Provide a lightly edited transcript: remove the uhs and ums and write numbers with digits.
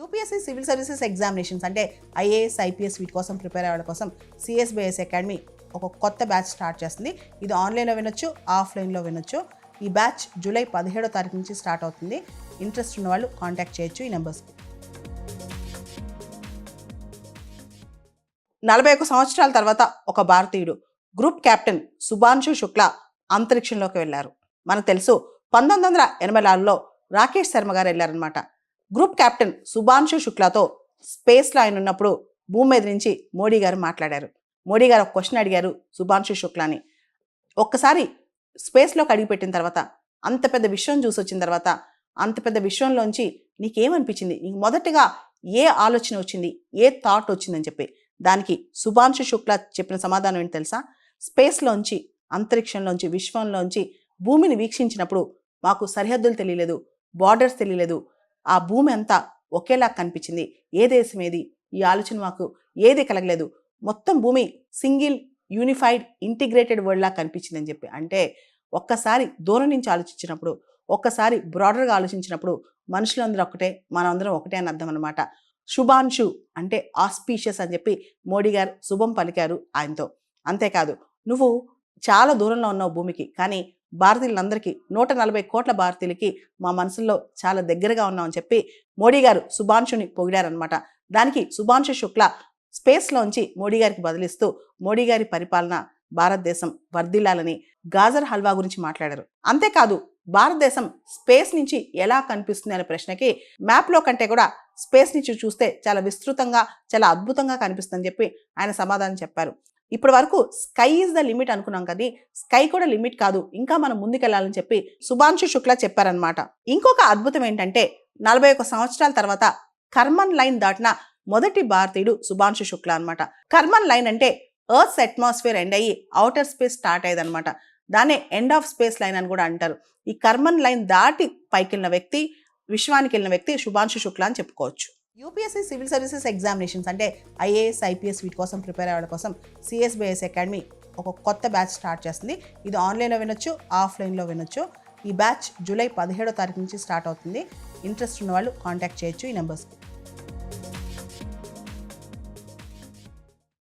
UPSC civil services examinations అంటే IAS IPS వీటి కోసం ప్రిపేర్ అయ్యే వాళ్ళ కోసం సిఎస్బిఎస్ అకాడమీ ఒక కొత్త బ్యాచ్ స్టార్ట్ చేస్తుంది. ఇది ఆన్లైన్లో వినొచ్చు, ఆఫ్లైన్లో వినొచ్చు. ఈ బ్యాచ్ జూలై 17వ తారీఖు నుంచి స్టార్ట్ అవుతుంది. ఇంట్రెస్ట్ ఉన్న వాళ్ళు కాంటాక్ట్ చేయొచ్చు ఈ నెంబర్స్కి. 41 సంవత్సరాల తర్వాత ఒక భారతీయుడు గ్రూప్ కెప్టెన్ శుభాంశు శుక్లా అంతరిక్షంలోకి వెళ్లారు. మనకు తెలుసు 1984లో రాకేష్ శర్మ గారు వెళ్ళారనమాట. గ్రూప్ కెప్టెన్ శుభాంశు శుక్లాతో స్పేస్లో ఆయన ఉన్నప్పుడు భూమి మీద నుంచి మోడీ గారు మాట్లాడారు. మోడీ గారు ఒక క్వశ్చన్ అడిగారు శుభాంశు శుక్లాని. ఒక్కసారి స్పేస్లోకి అడిగిపెట్టిన తర్వాత, అంత పెద్ద విషయం చూసి వచ్చిన తర్వాత, అంత పెద్ద విషయంలోంచి నీకేమనిపించింది, నీకు మొదటగా ఏ ఆలోచన వచ్చింది, ఏ థాట్ వచ్చిందని చెప్పి దానికి శుభాంశు శుక్లా చెప్పిన సమాధానం ఏంటి తెలుసా? స్పేస్లోంచి, అంతరిక్షంలోంచి, విశ్వంలోంచి భూమిని వీక్షించినప్పుడు మాకు సరిహద్దులు తెలియలేదు, బార్డర్స్ తెలియలేదు. ఆ భూమి అంతా ఒకేలా కనిపించింది. ఏ దేశం ఏది, ఈ ఆలోచన మాకు ఏది కలగలేదు. మొత్తం భూమి సింగిల్ యూనిఫైడ్ ఇంటిగ్రేటెడ్ వరల్డ్ లా కనిపించింది అని చెప్పి. అంటే ఒక్కసారి దూరం నుంచి ఆలోచించినప్పుడు, ఒక్కసారి బ్రాడర్గా ఆలోచించినప్పుడు మనుషులందరూ ఒకటే, మనందరం ఒకటే అని అర్థం అనమాట. శుభాంశు అంటే ఆస్పీషియస్ అని చెప్పి మోడీ గారు శుభం పలికారు ఆయనతో. అంతేకాదు, నువ్వు చాలా దూరంలో ఉన్నావు భూమికి, కానీ భారతీయులందరికీ 140 కోట్ల భారతీయులకి మా మనసుల్లో చాలా దగ్గరగా ఉన్నామని చెప్పి మోడీ గారు శుభాంశుని పొగిడారనమాట. దానికి శుభాంశు శుక్లా స్పేస్లోంచి మోడీ గారికి బదిలిస్తూ మోడీ గారి పరిపాలన, భారతదేశం వర్ధిల్లాలని, గాజర్ హల్వా గురించి మాట్లాడారు. అంతేకాదు, భారతదేశం స్పేస్ నుంచి ఎలా కనిపిస్తుంది అనే ప్రశ్నకి మ్యాప్లో కంటే కూడా స్పేస్ నుంచి చూస్తే చాలా విస్తృతంగా, చాలా అద్భుతంగా కనిపిస్తుందని చెప్పి ఆయన సమాధానం చెప్పారు. ఇప్పటి వరకు స్కై ఈజ్ ద లిమిట్ అనుకున్నాం, కానీ స్కై కూడా లిమిట్ కాదు, ఇంకా మనం ముందుకెళ్లాలని చెప్పి శుభాంశు శుక్లా చెప్పారనమాట. ఇంకొక అద్భుతం ఏంటంటే 41 సంవత్సరాల తర్వాత కర్మన్ లైన్ దాటిన మొదటి భారతీయుడు శుభాంశు శుక్లా అనమాట. కర్మన్ లైన్ అంటే ఎర్త్ అట్మాస్ఫియర్ ఎండ్ అయ్యి అవుటర్ స్పేస్ స్టార్ట్ అయ్యేదనమాట. దాన్నే ఎండ్ ఆఫ్ స్పేస్ లైన్ అని కూడా అంటారు. ఈ కర్మన్ లైన్ దాటి పైకి వెళ్ళిన వ్యక్తి, విశ్వానికి వెళ్ళిన వ్యక్తి శుభాంశు శుక్లా అని చెప్పుకోవచ్చు. యూపీఎస్సీ సివిల్ సర్వీసెస్ ఎగ్జామినేషన్స్ అంటే ఐఏఎస్ ఐపీఎస్ వీటి కోసం ప్రిపేర్ అయ్యే వాళ్ళ కోసం సిఎస్బిఎస్ అకాడమీ ఒక కొత్త బ్యాచ్ స్టార్ట్ చేస్తుంది. ఇది ఆన్లైన్లో వినొచ్చు, ఆఫ్లైన్లో వినొచ్చు. ఈ బ్యాచ్ జూలై 17వ తారీఖు నుంచి స్టార్ట్ అవుతుంది. ఇంట్రెస్ట్ ఉన్న వాళ్ళు కాంటాక్ట్ చేయొచ్చు ఈ నెంబర్స్కి.